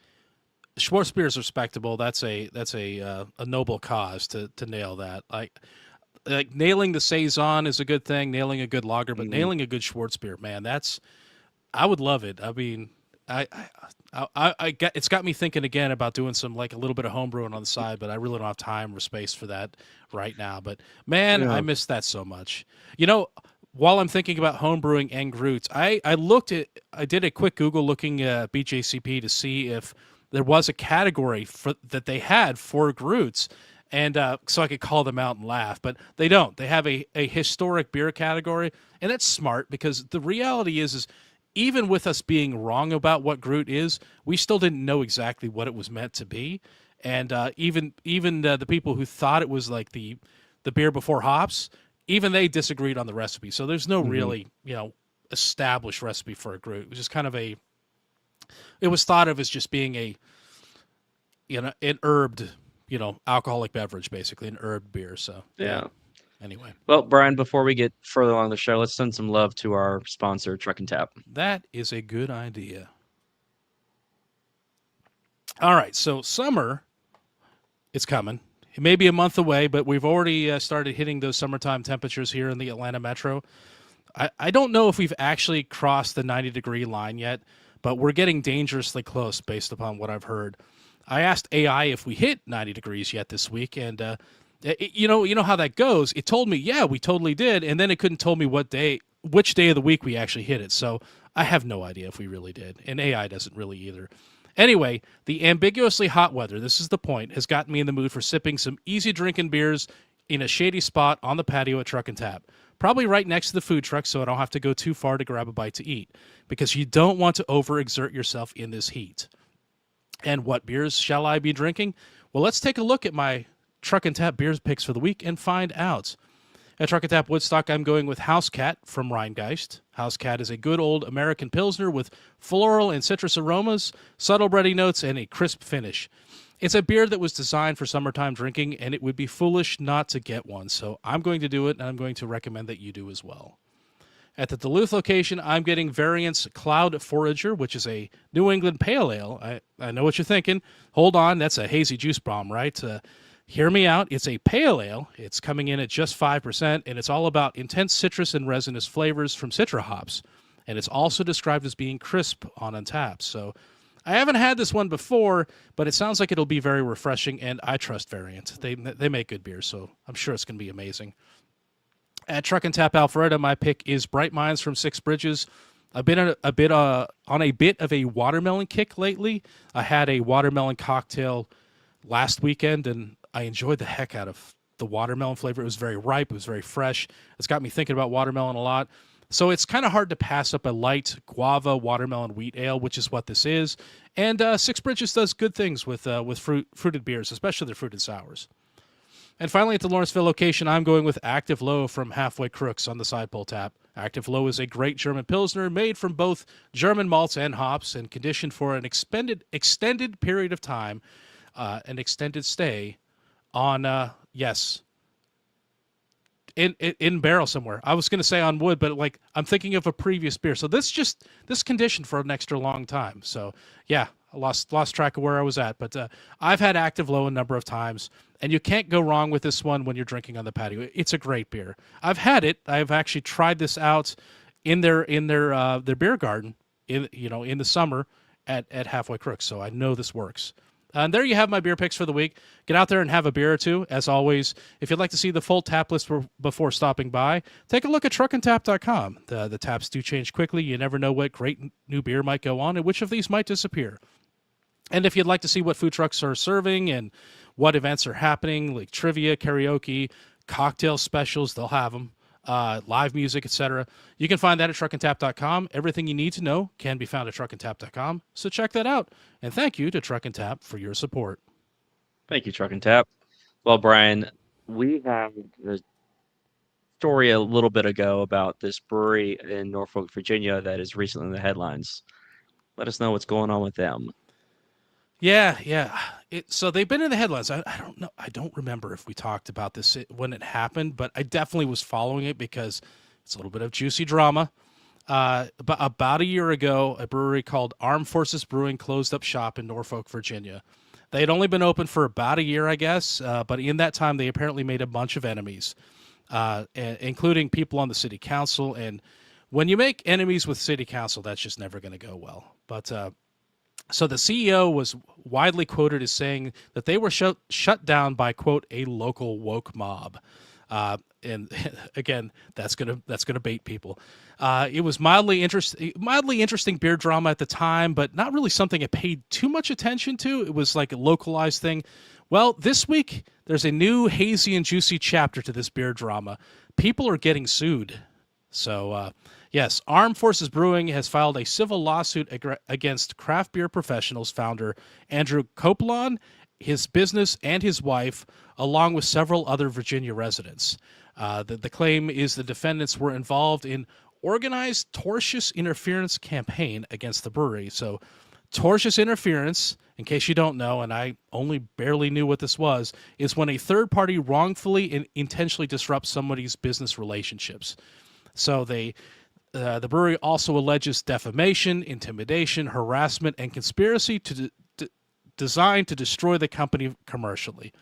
S1: Schwarzbier is respectable. That's a noble cause to nail that. Like nailing the saison is a good thing. Nailing a good lager, but
S2: Hmm.
S1: nailing a good Schwarzbier, man, that's I would love it. I mean, I get it's got me thinking again about doing some like a little bit of home brewing on the side, but I really don't have time or space for that right now. But man, I
S2: Yeah.
S1: miss that so much. While I'm thinking about home brewing and Groots, I did a quick Google looking at BJCP to see if there was a category that they had for Groots. And so I could call them out and laugh, but they don't. They have a historic beer category, and that's smart because the reality is even with us being wrong about what Groot is, we still didn't know exactly what it was meant to be. And even the people who thought it was like the beer before hops, even they disagreed on the recipe. So there's no
S2: Hmm.
S1: really established recipe for a Groot. It was just kind of it was thought of as just being an herbed alcoholic beverage, basically an herbed beer. So yeah.
S2: Yeah.
S1: Anyway,
S2: Well, Brian, before we get further along the show, let's send some love to our sponsor, Truck and Tap.
S1: that is a good idea. All right, so summer it's coming. It may be a month away, but we've already started hitting those summertime temperatures here in the Atlanta metro. I don't know if we've actually crossed the 90-degree line yet, but we're getting dangerously close based upon what I've heard. I asked AI if we hit 90 degrees yet this week, and you know how that goes. It told me, yeah, we totally did, and then it couldn't tell me which day of the week we actually hit it. So I have no idea if we really did, and AI doesn't really either. Anyway, the ambiguously hot weather, this is the point, has gotten me in the mood for sipping some easy drinking beers in a shady spot on the patio at Truck and Tap. Probably right next to the food truck so I don't have to go too far to grab a bite to eat, because you don't want to overexert yourself in this heat. And what beers shall I be drinking? Well, let's take a look at my Truck and Tap beers picks for the week and find out. At Truck and Tap Woodstock, I'm going with House Cat from Rheingeist. House Cat is a good old American Pilsner with floral and citrus aromas, subtle bready notes, and a crisp finish. It's a beer that was designed for summertime drinking, and it would be foolish not to get one. So I'm going to do it, and I'm going to recommend that you do as well. At the Duluth location, I'm getting Variant's Cloud Forager, which is a New England Pale Ale. I know what you're thinking. Hold on, that's a hazy juice bomb, right? Hear me out. It's a pale ale. It's coming in at just 5%, and it's all about intense citrus and resinous flavors from citra hops. And it's also described as being crisp on Untappd. So I haven't had this one before, but it sounds like it'll be very refreshing, and I trust Variant. They make good beer, so I'm sure it's going to be amazing. At Truck and Tap Alpharetta, my pick is Bright Minds from Six Bridges. I've been on a bit of a watermelon kick lately. I had a watermelon cocktail last weekend, and I enjoyed the heck out of the watermelon flavor. It was very ripe. It was very fresh. It's got me thinking about watermelon a lot. So it's kind of hard to pass up a light guava watermelon wheat ale, which is what this is. And Six Bridges does good things with fruited beers, especially their fruited sours. And finally, at the Lawrenceville location, I'm going with Active Low from Halfway Crooks on the side pull tap. Active Low is a great German Pilsner made from both German malts and hops and conditioned for an extended period of time, an extended stay on yes, in barrel somewhere. I was going to say on wood, but like I'm thinking of a previous beer. So this conditioned for an extra long time. So yeah, I lost track of where I was at. But I've had active low a number of times, and you can't go wrong with this one when you're drinking on the patio. It's a great beer. I've had it. I've actually tried this out in their beer garden in the summer at Halfway Crooks. So I know this works. And there you have my beer picks for the week. Get out there and have a beer or two. As always, if you'd like to see the full tap list before stopping by, take a look at truckandtap.com. The taps do change quickly. You never know what great new beer might go on and which of these might disappear. And if you'd like to see what food trucks are serving and what events are happening, like trivia, karaoke, cocktail specials, they'll have them, live music, etc. You can find that at truckandtap.com. Everything you need to know can be found at truckandtap.com. So check that out. And thank you to Truck and Tap for your support.
S2: Thank you, Truck and Tap. Well, Brian, we have the story a little bit ago about this brewery in Norfolk, Virginia that is recently in the headlines. Let us know what's going on with them.
S1: Yeah, yeah. So they've been in the headlines. I don't know. I don't remember if we talked about this when it happened, but I definitely was following it because it's a little bit of juicy drama. But about a year ago, a brewery called Armed Forces Brewing closed up shop in Norfolk, Virginia. They had only been open for about a year, I guess, but in that time, they apparently made a bunch of enemies, including people on the city council. And when you make enemies with city council, that's just never going to go well. But so the CEO was widely quoted as saying that they were shut down by, quote, a local woke mob. And again, that's gonna bait people. It was mildly interesting beer drama at the time, but not really something I paid too much attention to. It was like a localized thing. Well, this week there's a new hazy and juicy chapter to this beer drama. People are getting sued. So, yes, Armed Forces Brewing has filed a civil lawsuit against craft beer professionals founder Andrew Copeland, his business, and his wife, along with several other Virginia residents. The claim is the defendants were involved in organized tortious interference campaign against the brewery. So, tortious interference, in case you don't know, and I only barely knew what this was, is when a third party wrongfully and intentionally disrupts somebody's business relationships. So the brewery also alleges defamation, intimidation, harassment, and conspiracy designed to destroy the company commercially.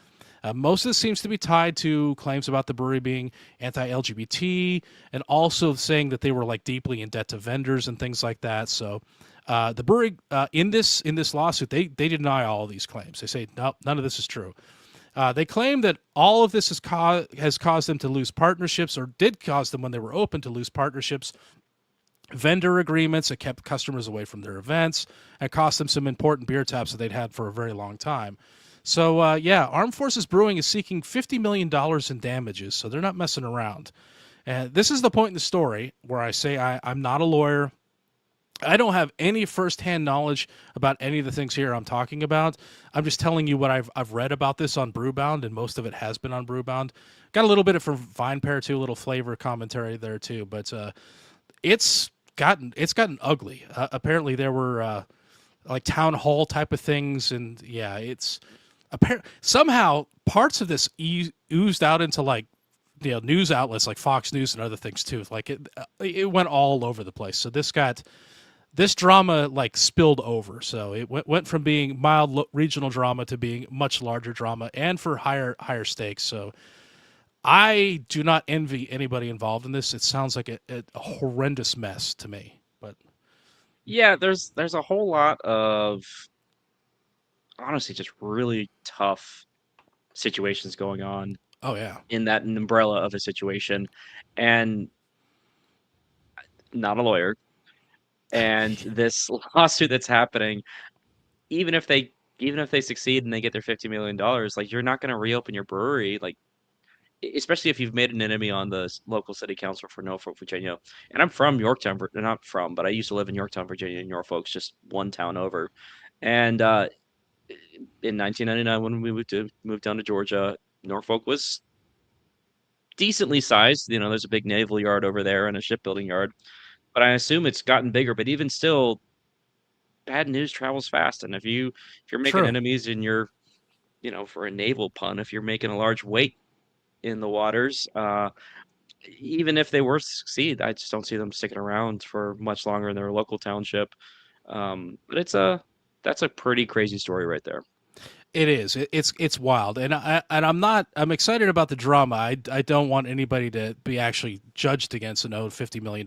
S1: Most of this seems to be tied to claims about the brewery being anti-LGBT and also saying that they were like deeply in debt to vendors and things like that. So the brewery in this lawsuit, they deny all of these claims. They say no, none of this is true. They claim that all of this has caused them to lose partnerships, or did cause them when they were open to lose partnerships, vendor agreements that kept customers away from their events, and cost them some important beer taps that they'd had for a very long time. So, yeah, Armed Forces Brewing is seeking $50 million in damages, so they're not messing around. And this is the point in the story where I say I'm not a lawyer. I don't have any firsthand knowledge about any of the things here I'm talking about. I'm just telling you what I've read about this on Brewbound, and most of it has been on Brewbound. Got a little bit of from VinePair too, a little flavor commentary there too, but it's gotten ugly. Apparently there were like town hall type of things, and yeah, it's somehow parts of this oozed out into like news outlets like Fox News and other things too. Like it went all over the place. So this drama like spilled over, so it went from being mild regional drama to being much larger drama and for higher stakes. So I do not envy anybody involved in this. It sounds like a horrendous mess to me. But
S2: Yeah, there's a whole lot of honestly just really tough situations going on
S1: oh yeah,
S2: in that umbrella of a situation, and not a lawyer. And this lawsuit that's happening, even if they succeed and they get their $50 million, like you're not going to reopen your brewery, like especially if you've made an enemy on the local city council for Norfolk, Virginia. And I'm from Yorktown, not from, but I used to live in Yorktown, Virginia, and Norfolk's just one town over. And in 1999, when we moved down to Georgia, Norfolk was decently sized. There's a big naval yard over there and a shipbuilding yard, but I assume it's gotten bigger. But even still, bad news travels fast, and if you're making
S1: true.
S2: enemies and you're for a naval pun, if you're making a large weight in the waters, even if they were to succeed, I just don't see them sticking around for much longer in their local township. But that's a pretty crazy story right there.
S1: It is. It's wild, and I'm not. I'm excited about the drama. I don't want anybody to be actually judged against and owed $50 million.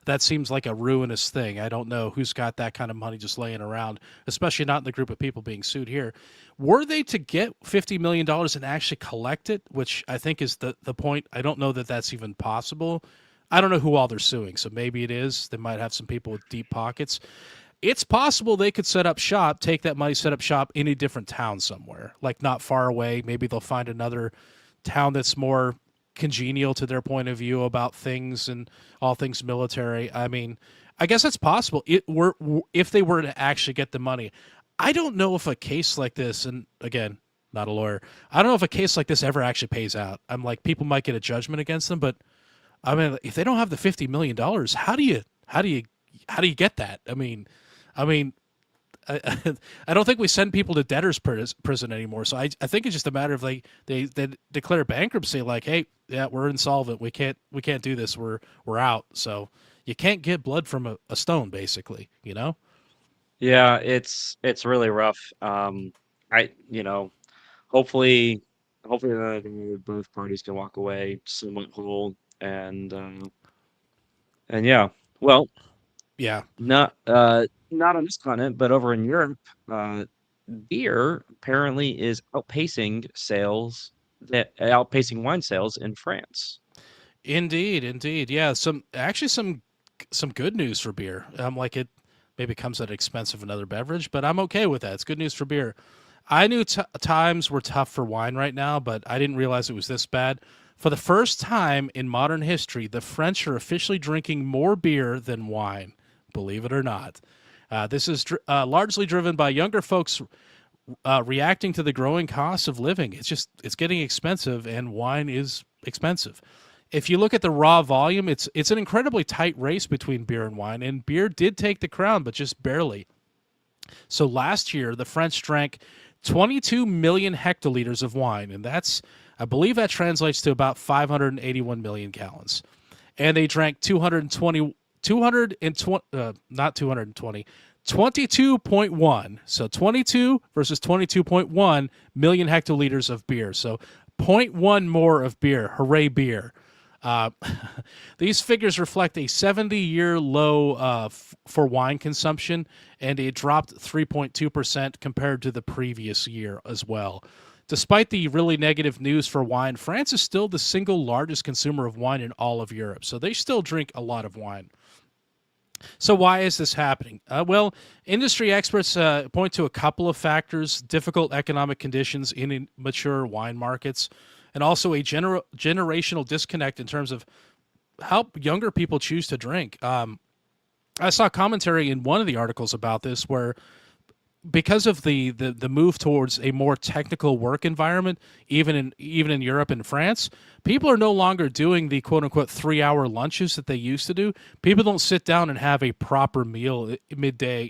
S1: That seems like a ruinous thing. I don't know who's got that kind of money just laying around, especially not in the group of people being sued here. Were they to get $50 million and actually collect it, which I think is the point. I don't know that that's even possible. I don't know who all they're suing, so maybe it is. They might have some people with deep pockets. It's possible they could set up shop, take that money, set up shop in a different town somewhere, like not far away. Maybe they'll find another town that's more congenial to their point of view about things and all things military. I mean, I guess that's possible. If they were to actually get the money. I don't know if a case like this, and again, not a lawyer, I don't know if a case like this ever actually pays out. I'm like, people might get a judgment against them, but I mean, if they don't have the $50 million, how do you get that? I mean, I don't think we send people to debtor's prison anymore. So I think it's just a matter of they declare bankruptcy, like, hey, yeah, we're insolvent. We can't do this. We're out. So you can't get blood from a stone, basically.
S2: Yeah, it's really rough. I hopefully both parties can walk away somewhat whole, and yeah. Well,
S1: Yeah.
S2: not on this continent, but over in Europe, uh, beer apparently is outpacing wine sales in France.
S1: Indeed, indeed. Yeah, some good news for beer. Like it maybe comes at the expense of another beverage, but I'm okay with that. It's good news for beer. I knew times were tough for wine right now, but I didn't realize it was this bad. For the first time in modern history, the French are officially drinking more beer than wine, believe it or not. This is largely driven by younger folks reacting to the growing costs of living. It's getting expensive, and wine is expensive. If you look at the raw volume, it's an incredibly tight race between beer and wine, and beer did take the crown, but just barely. So last year, the French drank 22 million hectoliters of wine, and I believe that translates to about 581 million gallons. And they drank 22.1, so 22 versus 22.1 million hectoliters of beer. So zero point 0.1 more of beer. Hooray, beer. Uh, these figures reflect a 70-year low for wine consumption, and it dropped 3.2% compared to the previous year as well. Despite the really negative news for wine, France is still the single largest consumer of wine in all of Europe, so they still drink a lot of wine. So why is this happening? Well, industry experts point to a couple of factors: difficult economic conditions in mature wine markets, and also a generational disconnect in terms of how younger people choose to drink. I saw commentary in one of the articles about this where because of the move towards a more technical work environment, even in Europe and France, people are no longer doing the quote unquote 3-hour lunches that they used to do. People don't sit down and have a proper meal midday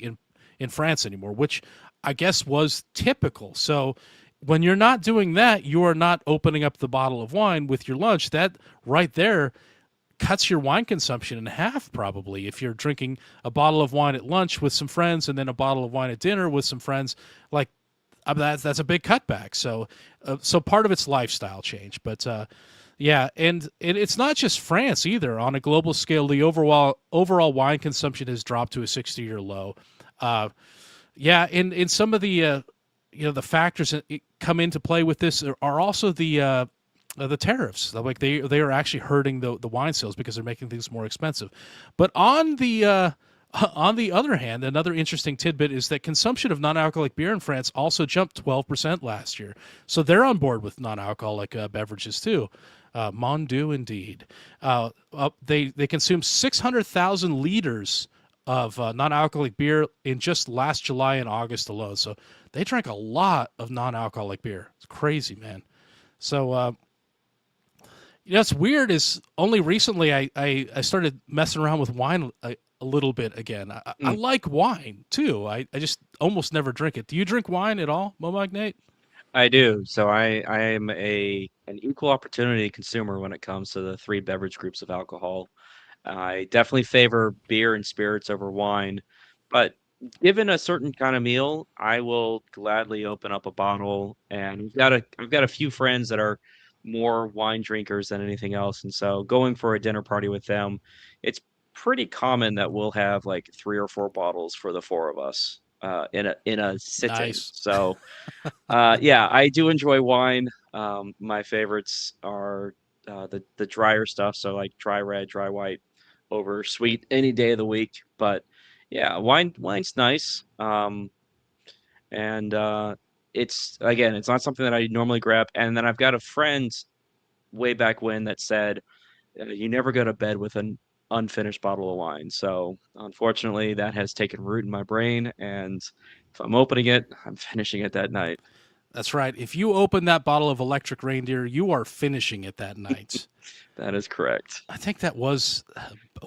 S1: in France anymore, which I guess was typical. So when you're not doing that, you are not opening up the bottle of wine with your lunch. That right there cuts your wine consumption in half, probably. If you're drinking a bottle of wine at lunch with some friends and then a bottle of wine at dinner with some friends, like that's a big cutback. So part of it's lifestyle change, but yeah, and it's not just France either. On a global scale, the overall wine consumption has dropped to a 60-year low. Yeah, in some of the the factors that come into play with this are also the tariffs. Like they are actually hurting the wine sales because they're making things more expensive. But on the other hand, another interesting tidbit is that consumption of non-alcoholic beer in France also jumped 12% last year. So they're on board with non-alcoholic beverages too. Mon Dieu, indeed. They consumed 600,000 liters of non-alcoholic beer in just last July and August alone. So they drank a lot of non-alcoholic beer. It's crazy, man. So what's weird is only recently I started messing around with wine a little bit again. I like wine too. I just almost never drink it. Do you drink wine at all, Mo Magnate?
S2: I do. So I am an equal opportunity consumer when it comes to the three beverage groups of alcohol. I definitely favor beer and spirits over wine, but given a certain kind of meal, I will gladly open up a bottle. And I've got a few friends that are more wine drinkers than anything else, and so going for a dinner party with them, it's pretty common that we'll have like three or four bottles for the four of us in a sitting.
S1: Nice.
S2: So yeah, I do enjoy wine. My favorites are the drier stuff, so like dry red, dry white, over sweet any day of the week. But yeah, wine's nice. And it's again, it's not something that I normally grab. And then I've got a friend way back when that said, you never go to bed with an unfinished bottle of wine. So unfortunately, that has taken root in my brain, and if I'm opening it, I'm finishing it that night.
S1: That's right. If you open that bottle of electric reindeer, you are finishing it that night.
S2: That is correct.
S1: I think that was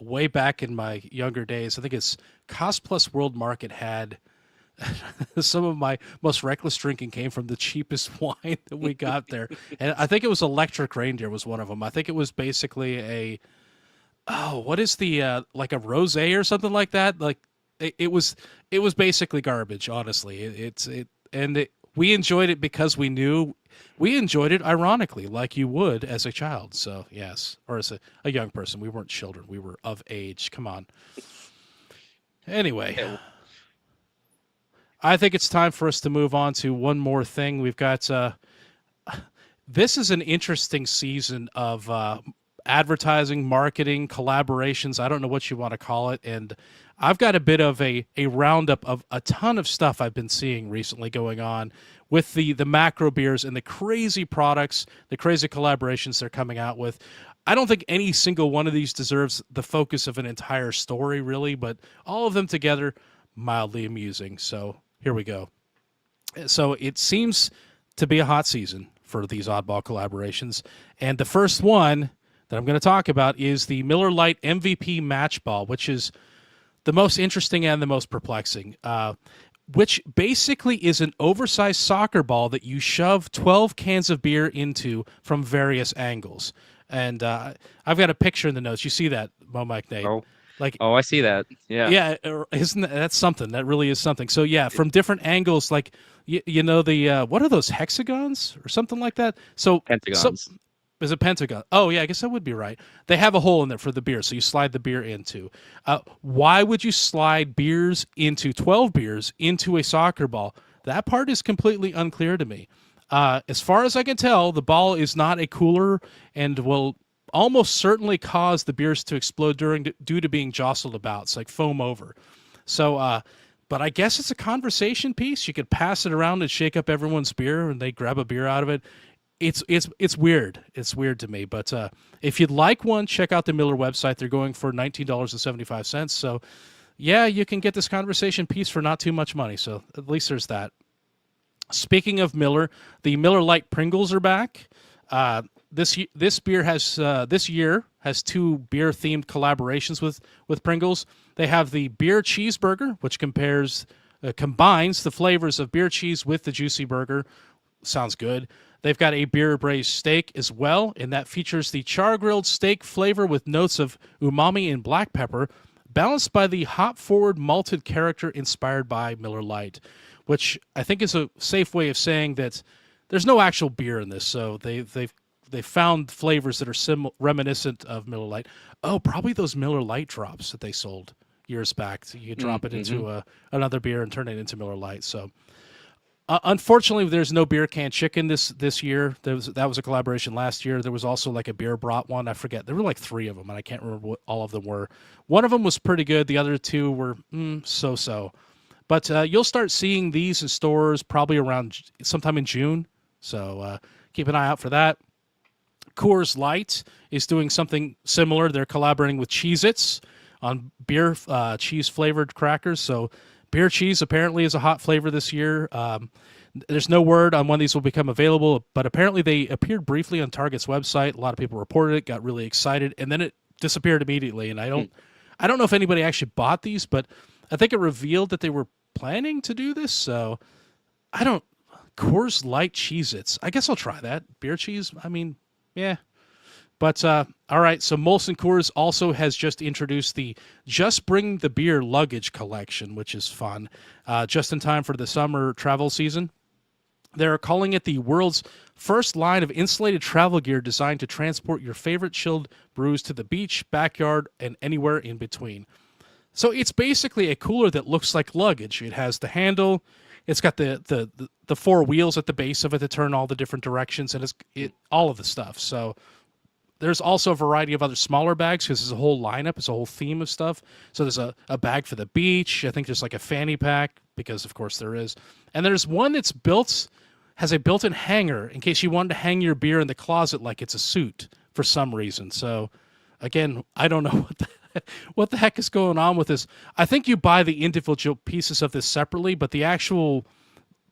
S1: way back in my younger days. I think it's Cost Plus World Market had some of my most reckless drinking came from the cheapest wine that we got there. And I think it was Electric Reindeer was one of them. I think it was basically what is the like a rosé or something like that? Like it was basically garbage, honestly. We enjoyed it because we enjoyed it ironically, like you would as a child. So yes, or as a young person. We weren't children. We were of age. Come on. Anyway,
S2: Yeah,
S1: I think it's time for us to move on to one more thing. We've got this is an interesting season of advertising, marketing, collaborations. I don't know what you want to call it. And I've got a bit of a roundup of a ton of stuff I've been seeing recently going on with the macro beers and the crazy products, the crazy collaborations they're coming out with. I don't think any single one of these deserves the focus of an entire story, really, but all of them together, mildly amusing. So here we go. So it seems to be a hot season for these oddball collaborations. And the first one that I'm going to talk about is the Miller Lite MVP Match Ball, which is the most interesting and the most perplexing, which basically is an oversized soccer ball that you shove 12 cans of beer into from various angles. And I've got a picture in the notes. You see that, Mo Mike Nate?
S2: oh,
S1: Like,
S2: oh, I see that. Yeah,
S1: yeah, isn't that's something? That really is something. So yeah, from different angles, like you know the what are those hexagons or something like that? So
S2: pentagons.
S1: is a pentagon. Oh yeah, I guess that would be right. They have a hole in there for the beer, so you slide the beer into. Why would you slide 12 beers into a soccer ball? That part is completely unclear to me. As far as I can tell, the ball is not a cooler and will almost certainly cause the beers to explode due to being jostled about. It's like foam over. So, but I guess it's a conversation piece. You could pass it around and shake up everyone's beer, and they grab a beer out of it. It's weird. It's weird to me. But if you'd like one, check out the Miller website. They're going for $19.75. So, yeah, you can get this conversation piece for not too much money. So at least there's that. Speaking of Miller, the Miller Lite Pringles are back. This beer has this year has two beer themed collaborations with Pringles. They have the beer cheeseburger, which combines the flavors of beer cheese with the juicy burger. Sounds good. They've got a beer braised steak as well, and that features the char grilled steak flavor with notes of umami and black pepper, balanced by the hop forward malted character inspired by Miller Lite, which I think is a safe way of saying that there's no actual beer in this. So they found flavors that are reminiscent of Miller Lite. Oh, probably those Miller Lite drops that they sold years back. So you could drop it into another beer and turn it into Miller Lite. So unfortunately, there's no beer can chicken this year. That was a collaboration last year. There was also like a beer brat one. I forget. There were like three of them, and I can't remember what all of them were. One of them was pretty good. The other two were so-so. But you'll start seeing these in stores probably around sometime in June. So keep an eye out for that. Coors Light is doing something similar. They're collaborating with Cheez-Its on beer cheese-flavored crackers. So beer cheese apparently is a hot flavor this year. There's no word on when these will become available, but apparently they appeared briefly on Target's website. A lot of people reported it, got really excited, and then it disappeared immediately. And I don't know if anybody actually bought these, but I think it revealed that they were planning to do this. So I don't. Coors Light Cheez-Its. I guess I'll try that. Beer cheese? I mean, yeah. But all right, so Molson Coors also has just introduced the Just Bring the Beer luggage collection, which is fun, just in time for the summer travel season. They're calling it the world's first line of insulated travel gear designed to transport your favorite chilled brews to the beach, backyard, and anywhere in between. So it's basically a cooler that looks like luggage. It has the handle, it's got the four wheels at the base of it to turn all the different directions, and all of the stuff. So there's also a variety of other smaller bags because there's a whole lineup. It's a whole theme of stuff. So there's a bag for the beach. I think there's like a fanny pack because, of course, there is. And there's one that's has a built-in hanger in case you wanted to hang your beer in the closet like it's a suit for some reason. So, again, I don't know what the heck is going on with this. I think you buy the individual pieces of this separately, but the actual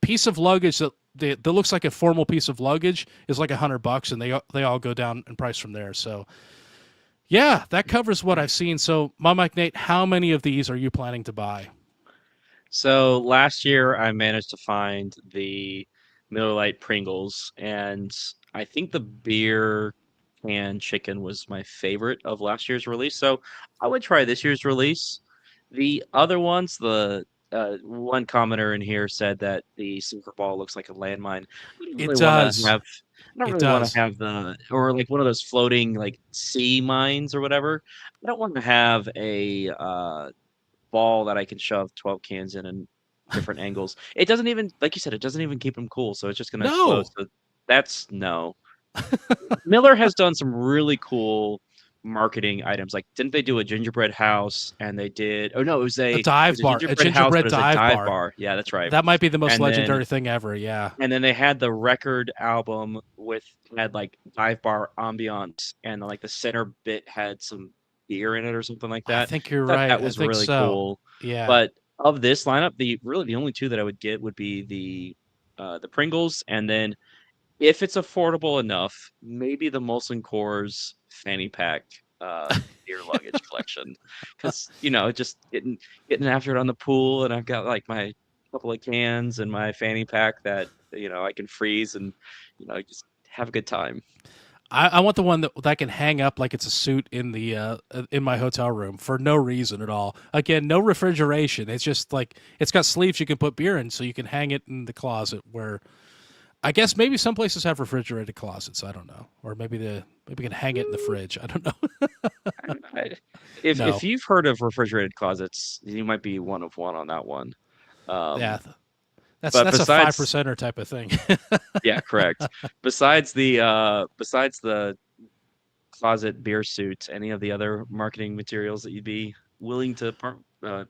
S1: piece of luggage that looks like a formal piece of luggage is like $100, and they all go down in price from there. So, yeah, that covers what I've seen. So, Mike Nate, how many of these are you planning to buy?
S2: So last year I managed to find the Miller Lite Pringles, and I think the beer can chicken was my favorite of last year's release. So I would try this year's release. The other ones, the one commenter in here said that the Super Ball looks like a landmine. I don't
S1: It
S2: really want to
S1: does.
S2: have. I don't
S1: It
S2: really want to
S1: does.
S2: have or like one of those floating like sea mines or whatever. I don't want to have a ball that I can shove 12 cans in different angles. It doesn't even, like you said, it doesn't even keep them cool, so it's just gonna explode.
S1: No.
S2: So that's no. Miller has done some really cool marketing items. Like, didn't they do a gingerbread house? And they did. Oh no,
S1: A
S2: it
S1: dive
S2: was a
S1: bar, a
S2: gingerbread house, but
S1: gingerbread
S2: it was a
S1: dive
S2: dive
S1: bar.
S2: bar. Yeah, that's right.
S1: That might be the most
S2: And then
S1: legendary thing ever. Yeah.
S2: and then they had the record album had like dive bar ambiance, and like the center bit had some beer in it or something like
S1: I
S2: that.
S1: think you're
S2: I thought
S1: right.
S2: that
S1: I
S2: was
S1: think
S2: really
S1: so.
S2: cool.
S1: Yeah.
S2: But of this lineup, the only two that I would get would be the Pringles, and then if it's affordable enough, maybe the Molson Coors fanny pack beer luggage collection, because just getting after it on the pool, and I've got like my couple of cans and my fanny pack that I can freeze and just have a good time.
S1: I want the one that can hang up like it's a suit in my hotel room for no reason at all. Again, no refrigeration. It's just like it's got sleeves you can put beer in, so you can hang it in the closet. Where I guess maybe some places have refrigerated closets. I don't know, or maybe you can hang it in the fridge. I don't know.
S2: If
S1: No,
S2: you've heard of refrigerated closets, you might be one of one on that one.
S1: yeah,
S2: Um, but
S1: that's a five
S2: besides,
S1: percenter type of thing.
S2: yeah, correct. Besides the closet beer suit, any of the other marketing materials that you'd be willing to part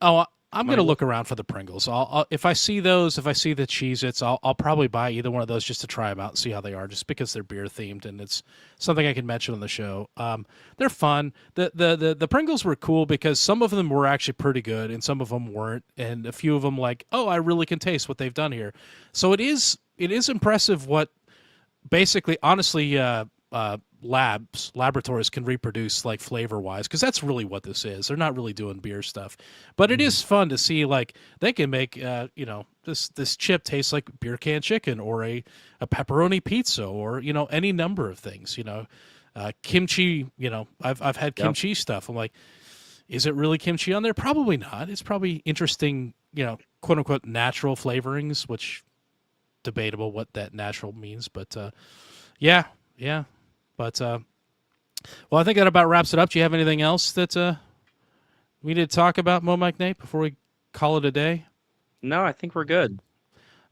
S1: Oh, I'm
S2: money
S1: gonna
S2: with?
S1: look around for the Pringles. If I see those, if I see the Cheez-Its, I'll probably buy either one of those just to try them out and see how they are, just because they're beer themed and it's something I can mention on the show. They're fun. The Pringles were cool because some of them were actually pretty good and some of them weren't, and a few of them like, oh, I really can taste what they've done here. So it is impressive what basically, honestly, laboratories can reproduce like flavor wise, because that's really what this is. They're not really doing beer stuff, but it is fun to see like they can make this chip taste like beer can chicken or a pepperoni pizza or any number of things. Kimchi. I've had
S2: Yep.
S1: kimchi stuff. I'm like, is it really kimchi on there? Probably not. It's probably interesting, quote unquote natural flavorings, which debatable what that natural means, but yeah, yeah. But well, I think that about wraps it up. Do you have anything else that we need to talk about, Mo Mike Nate, before we call it a day?
S2: No, I think we're good.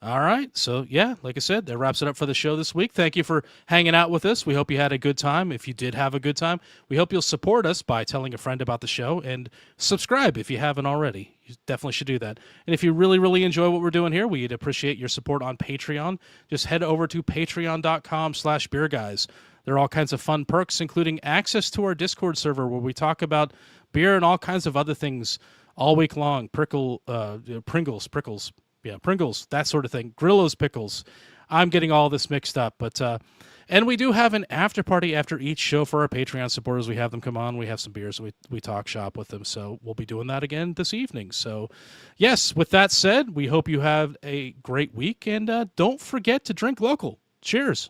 S1: All right. So, yeah, like I said, that wraps it up for the show this week. Thank you for hanging out with us. We hope you had a good time. If you did have a good time, we hope you'll support us by telling a friend about the show and subscribe if you haven't already. You definitely should do that. And if you really, really enjoy what we're doing here, we'd appreciate your support on Patreon. Just head over to patreon.com/beerguys. There are all kinds of fun perks, including access to our Discord server where we talk about beer and all kinds of other things all week long. Pringles, yeah, Pringles, that sort of thing. Grillo's pickles. I'm getting all this mixed up. But and we do have an after party after each show for our Patreon supporters. We have them come on. We have some beers. We talk shop with them. So we'll be doing that again this evening. So, yes, with that said, we hope you have a great week. And don't forget to drink local. Cheers.